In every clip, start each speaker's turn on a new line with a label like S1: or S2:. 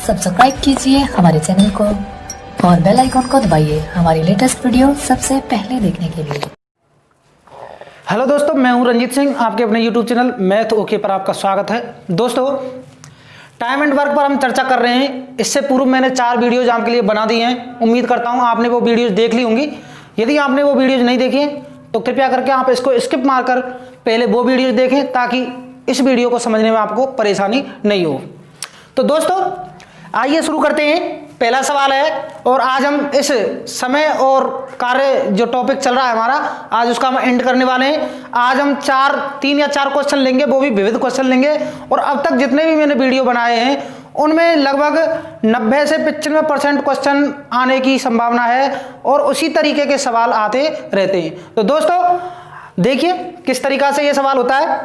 S1: Subscribe कीजिए हमारे channel को और बेल आइकॉन को दबाइए हमारी लेटेस्ट वीडियो सबसे पहले देखने के लिए।
S2: हेलो दोस्तों, मैं हूं रंजीत सिंह, आपके अपने यूट्यूब चैनल मैथ ओके पर आपका स्वागत है। दोस्तों, टाइम एंड वर्क पर हम चर्चा कर रहे हैं। इससे पूर्व मैंने 4 वीडियोज आपके लिए बना दी हैं। उम्मीद करता हूं आपने वो वीडियोज देख ली होंगी। यदि आपने वो वीडियोज नहीं देखी तो कृपया करके आप इसको स्किप मारकर पहले वो वीडियोज देखें ताकि इस वीडियो को समझने में आपको परेशानी नहीं हो। तो दोस्तों, आइए शुरू करते हैं। पहला सवाल है और आज हम इस समय और कार्य जो टॉपिक चल रहा है हमारा, आज उसका हम एंड करने वाले हैं। आज हम 3 या 4 क्वेश्चन लेंगे, वो भी विविध क्वेश्चन लेंगे। और अब तक जितने भी मैंने वीडियो बनाए हैं उनमें लगभग 90 से 95% क्वेश्चन आने की संभावना है और उसी तरीके के सवाल आते रहते हैं। तो दोस्तों देखिए किस तरीका से ये सवाल होता है।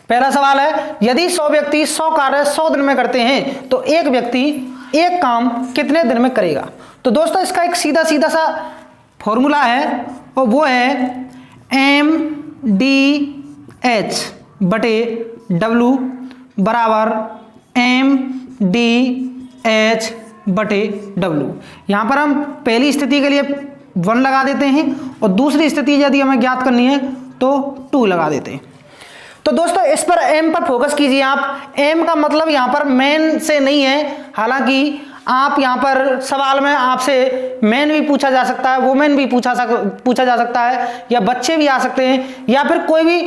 S2: पहला सवाल है, यदि 100 व्यक्ति 100 कार्य 100 दिन में करते हैं तो एक व्यक्ति एक काम कितने दिन में करेगा। तो दोस्तों इसका एक सीधा सा फॉर्मूला है और वो है MDH बटे W बराबर MDH बटे W। यहां पर हम पहली स्थिति के लिए 1 लगा देते हैं और दूसरी स्थिति यदि हमें ज्ञात करनी है तो 2 लगा देते हैं। तो दोस्तों इस पर m पर फोकस कीजिए आप। m का मतलब यहां पर मैन से नहीं है, हालांकि आप यहां पर सवाल में आपसे मैन भी पूछा जा सकता है, वुमेन भी पूछा जा सकता है, या बच्चे भी आ सकते हैं, या फिर कोई भी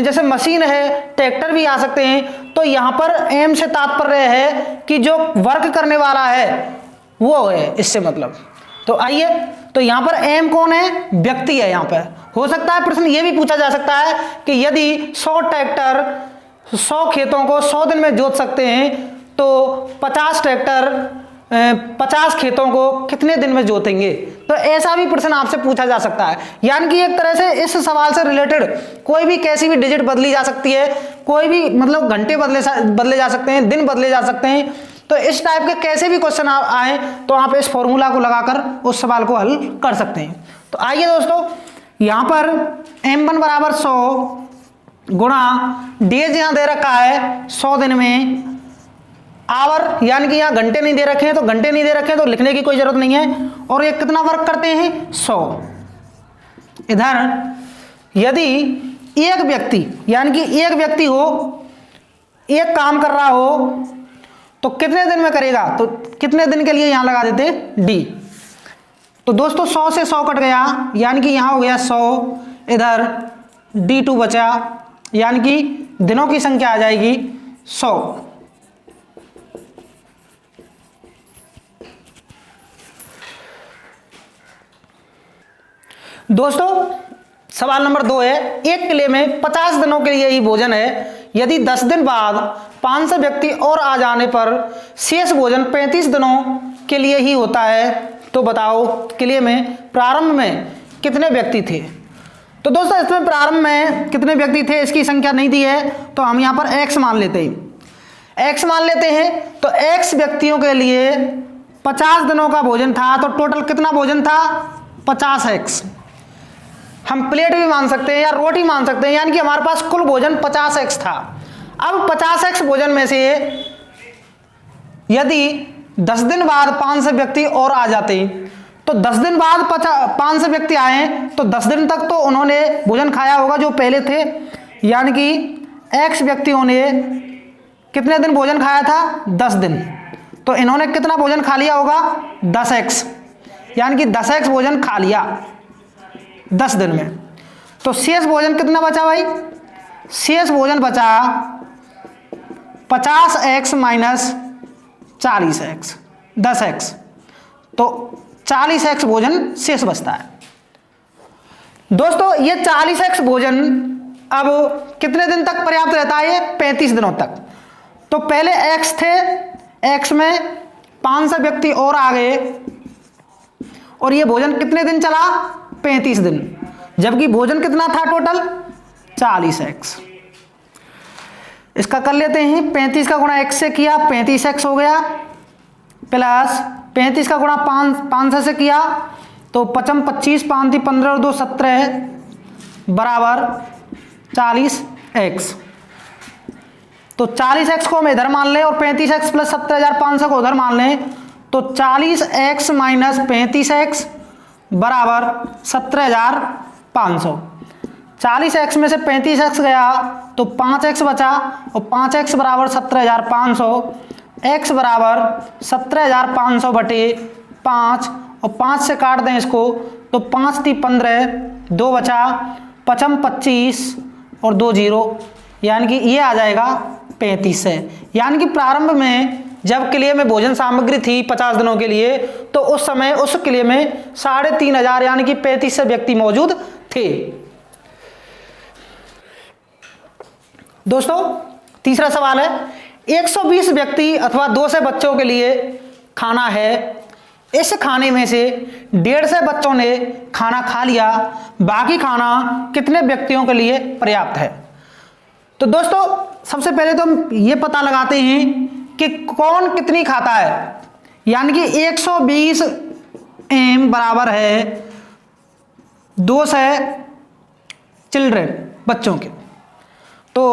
S2: जैसे मशीन है, ट्रैक्टर भी आ सकते हैं। तो यहां पर m से तात्पर्य है कि जो वर्क करने वाला है वो है, इससे मतलब। तो आइए, तो यहां पर m कौन है? व्यक्ति है। यहां पर हो सकता है प्रश्न ये भी पूछा जा सकता है कि यदि 100 ट्रैक्टर 100 खेतों को 100 दिन में जोत सकते हैं तो 50 ट्रैक्टर 50 खेतों को कितने दिन में जोतेंगे। तो ऐसा भी प्रश्न आपसे पूछा जा सकता है। यानी कि एक तरह से इस सवाल से रिलेटेड कोई भी कैसी भी डिजिट बदली जा सकती है, कोई भी मतलब घंटे बदले जा सकते हैं, दिन बदले जा सकते हैं। तो इस टाइप के कैसे भी क्वेश्चन आए तो आप इस फॉर्मूला को लगाकर उस सवाल को हल कर सकते हैं। तो आइए दोस्तों, यहां पर m1 बराबर 100 गुणा डेज यहां दे रखा है 100 दिन में, आवर यानी कि यहां घंटे नहीं दे रखे हैं तो घंटे नहीं दे रखे हैं तो लिखने की कोई जरूरत नहीं है। और ये कितना वर्क करते हैं? 100। इधर यदि एक व्यक्ति यानी कि एक व्यक्ति हो, एक काम कर रहा हो तो कितने दिन में करेगा, तो कितने दिन के लिए यहां लगा देते हैं D। तो दोस्तों 100 से 100 कट गया, यानी कि यहां हो गया 100, इधर D2 बचा, यानी कि दिनों की संख्या आ जाएगी 100। दोस्तों सवाल नंबर 2 है, एक किले में 50 दिनों के लिए ही भोजन है। यदि 10 दिन बाद 500 व्यक्ति और आ जाने पर शेष भोजन 35 दिनों के लिए ही होता है, तो बताओ किले में प्रारंभ में कितने व्यक्ति थे। तो दोस्तों इसमें प्रारंभ में कितने व्यक्ति थे इसकी संख्या नहीं दी है, तो हम यहां पर x मान लेते हैं। x मान लेते हैं तो x व्यक्तियों के लिए 50 दिनों का भोजन था, तो टोटल कितना भोजन था? 50x। हम प्लेट भी मान सकते हैं या रोटी मान सकते हैं, यानी कि हमारे पास कुल भोजन 50x था। अब 50x भोजन में से यदि 10 दिन बाद 500 व्यक्ति और आ जाते तो 10 दिन बाद 500 व्यक्ति आए तो 10 दिन तक तो उन्होंने भोजन खाया होगा जो पहले थे, यानी कि x व्यक्तियों ने कितने दिन भोजन खाया था? 10 दिन। तो इन्होंने कितना भोजन खा लिया होगा? 10x, यानी कि 10x भोजन खा लिया 10 दिन में। तो शेष भोजन कितना बचा भाई? शेष भोजन बचा 50x माइनस 40x, 10x, तो 40x भोजन शेष बचता है। दोस्तों ये 40x भोजन अब कितने दिन तक पर्याप्त रहता है? 35 दिनों तक। तो पहले x थे, x में 500 व्यक्ति और आ गए और ये भोजन कितने दिन चला? 35 दिन, जबकि भोजन कितना था टोटल? 40x। इसका कर लेते हैं, 35 का गुणा x से किया 35x हो गया, प्लस 35 का गुणा 500 से किया तो 55 25 5 15 और 2 17 बराबर 40x। तो 40x को हम इधर मान लें और 35x प्लस 17,500 को उधर मान लें, तो 40x माइनस 35x बराबर 17,500। 40x में से 35x गया तो 5x बचा और 5x बराबर 17,500, x बराबर 17,500 बटे 5 और 5 से काट दें इसको तो 5 × 15, 2 बचा, 5 × 25 और 2 0, यानी कि ये आ जाएगा 35 है। यानी कि प्रारंभ में जब किले में भोजन सामग्री थी 50 दिनों के लिए, तो उस समय उस किले में 3,500 यानी कि 35 व्यक्ति मौजूद थे। दोस्तों तीसरा सवाल है, 120 व्यक्ति अथवा 200 बच्चों के लिए खाना है। इस खाने में से 150 बच्चों ने खाना खा लिया, बाकी खाना कितने व्यक्तियों के लिए पर्याप्त है? तो दोस्तों सबसे पहले तो हम ये पता लगाते हैं कि कौन कितनी खाता है। यानी कि 120 m बराबर है 200 चिल्ड्रन, बच्चों के। तो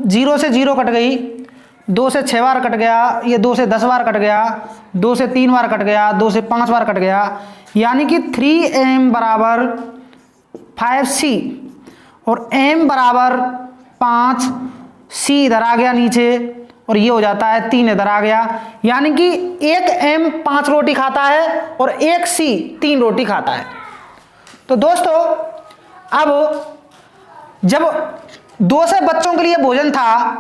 S2: 0 से 0 कट गई, 2 से 6 बार कट गया, ये 2 से 10 बार कट गया, 2 से 3 बार कट गया, 2 से 5 बार कट गया, यानी कि 3m बराबर 5c और m बराबर 5, c इधर आ गया नीचे और ये हो जाता है 3 इधर आ गया। यानी कि 1m 5 रोटी खाता है और 1c 3 रोटी खाता है। तो दोस्तों अब जब 200 बच्चों के लिए भोजन था,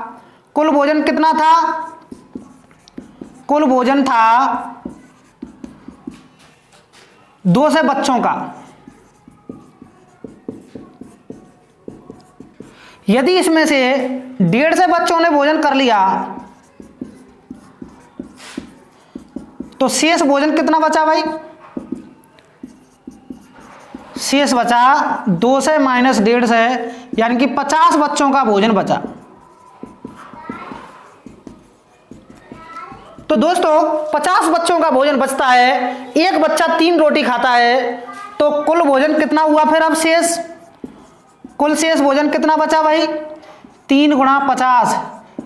S2: कुल भोजन कितना था? कुल भोजन था 200 बच्चों का। यदि इसमें से 150 बच्चों ने भोजन कर लिया तो शेष भोजन कितना बचा भाई? शेष बचा 200 माइनस 150, यानी कि 50 बच्चों का भोजन बचा। तो दोस्तों 50 बच्चों का भोजन बचता है, एक बच्चा 3 रोटी खाता है, तो कुल भोजन कितना हुआ फिर? अब शेष, कुल शेष भोजन कितना बचा भाई? 3 × 50,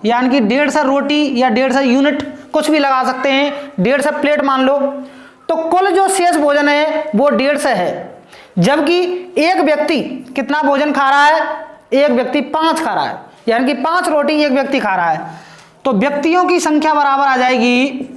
S2: यानी कि 150 रोटी या 150 यूनिट, कुछ भी लगा सकते हैं, 150 प्लेट मान लो। तो कुल जो शेष भोजन है वो 150 है, जबकि एक व्यक्ति कितना भोजन खा रहा है? एक व्यक्ति 5 खा रहा है, यानी कि 5 रोटी एक व्यक्ति खा रहा है। तो व्यक्तियों की संख्या बराबर आ जाएगी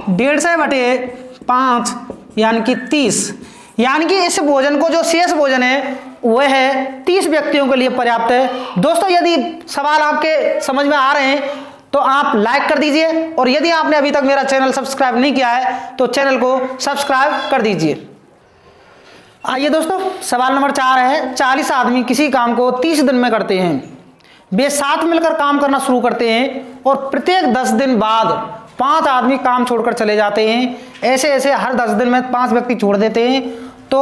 S2: 150 बटे 5, यानी कि 30। यानी कि इस भोजन को, जो शेष भोजन है वह है 30 व्यक्तियों के लिए पर्याप्त है। दोस्तों यदि सवाल आपके समझ में आ रहे हैं तो आप लाइक कर दीजिए, और यदि आपने अभी तक मेरा चैनल सब्सक्राइब नहीं किया है तो चैनल को सब्सक्राइब कर दीजिए। आइए दोस्तों सवाल नंबर 4 है, 40 आदमी किसी काम को 30 दिन में करते हैं। वे साथ मिलकर काम करना शुरू करते हैं और प्रत्येक 10 दिन बाद 5 आदमी काम छोड़कर चले जाते हैं। ऐसे ऐसे हर 10 दिन में 5 व्यक्ति छोड़ देते हैं। तो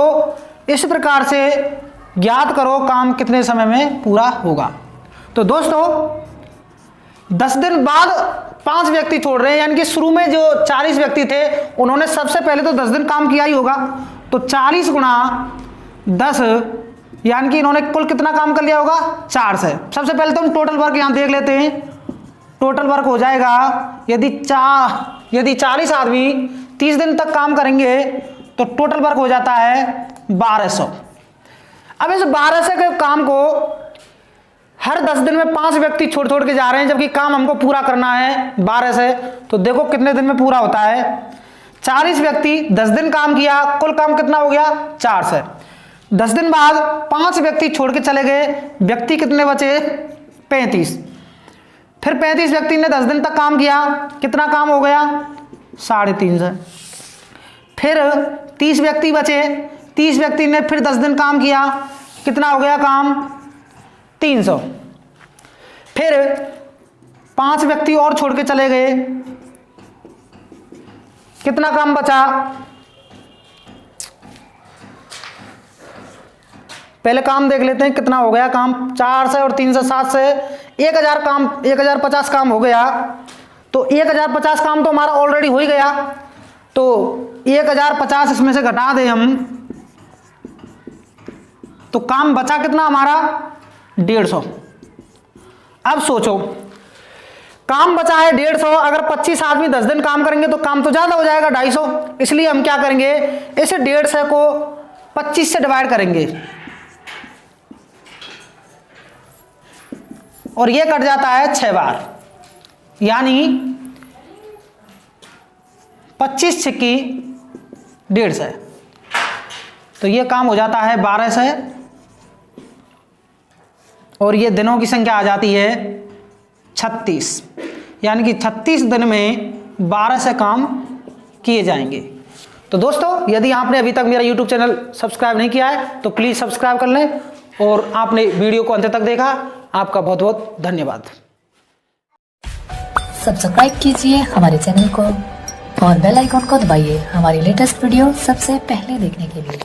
S2: इस प्रकार से ज्ञात करो काम कितने समय में पूरा होगा। तो दोस्तों 10 दिन बाद 5 व्यक्ति छोड़ रहे हैं, यानी कि शुरू में जो 40 व्यक्ति थे उन्होंने सबसे पहले तो 10 दिन काम किया ही होगा। तो 40 × 10, यानी कि इन्होंने कुल कितना काम कर लिया होगा? 4 से। सबसे पहले तो हम टोटल वर्क यहां देख लेते हैं। टोटल वर्क हो जाएगा, यदि 40 आदमी 30 दिन तक काम करेंगे तो टोटल वर्क हो जाता है 1200। अब इस 1200 के काम को हर 10 दिन में 5 व्यक्ति छोड़ छोड़ के जा रहे हैं, जबकि काम हमको पूरा करना है 12 से। तो देखो कितने दिन में पूरा होता है। 40 व्यक्ति 10 दिन काम किया, कुल काम कितना हो गया? 4 से। 10 दिन बाद 5 व्यक्ति छोड़ के चले गए, व्यक्ति कितने बचे? 35। फिर 35 व्यक्ति ने 10 दिन तक काम किया, कितना काम हो गया? 350। फिर 30 व्यक्ति बचे, 30 व्यक्ति ने फिर 10 दिन काम किया, कितना हो गया काम? 300। फिर 5 व्यक्ति और छोड़ के चले गए, कितना काम बचा? पहले काम देख लेते हैं कितना हो गया काम। 4 से और 3 से 7 से 1000 काम, 1050 काम हो गया। तो 1050 काम तो हमारा ऑलरेडी हो ही गया। तो 1050 इसमें से घटा दें हम, तो काम बचा कितना हमारा? 150। अब सोचो, काम बचा है 150, अगर 25 आदमी 10 दिन काम करेंगे तो काम तो ज्यादा हो जाएगा 250। इसलिए हम क्या करेंगे, इसे 150 को 25 से डिवाइड करेंगे और ये कट जाता है 6 बार, यानी 25 छिक्की 150, तो ये काम हो जाता है 1200 और ये दिनों की संख्या आ जाती है 36, यानी कि 36 दिन में 12 से काम किए जाएंगे। तो दोस्तों, यदि आपने अभी तक मेरा YouTube चैनल सब्सक्राइब नहीं किया है तो प्लीज़ सब्सक्राइब कर लें और आपने वीडियो को अंत तक देखा, आपका बहुत बहुत धन्यवाद।
S1: सब्सक्राइब कीजिए हमारे चैनल को और बेल आइकॉन को दबाइए हमारी लेटेस्ट वीडियो सबसे पहले देखने के लिए।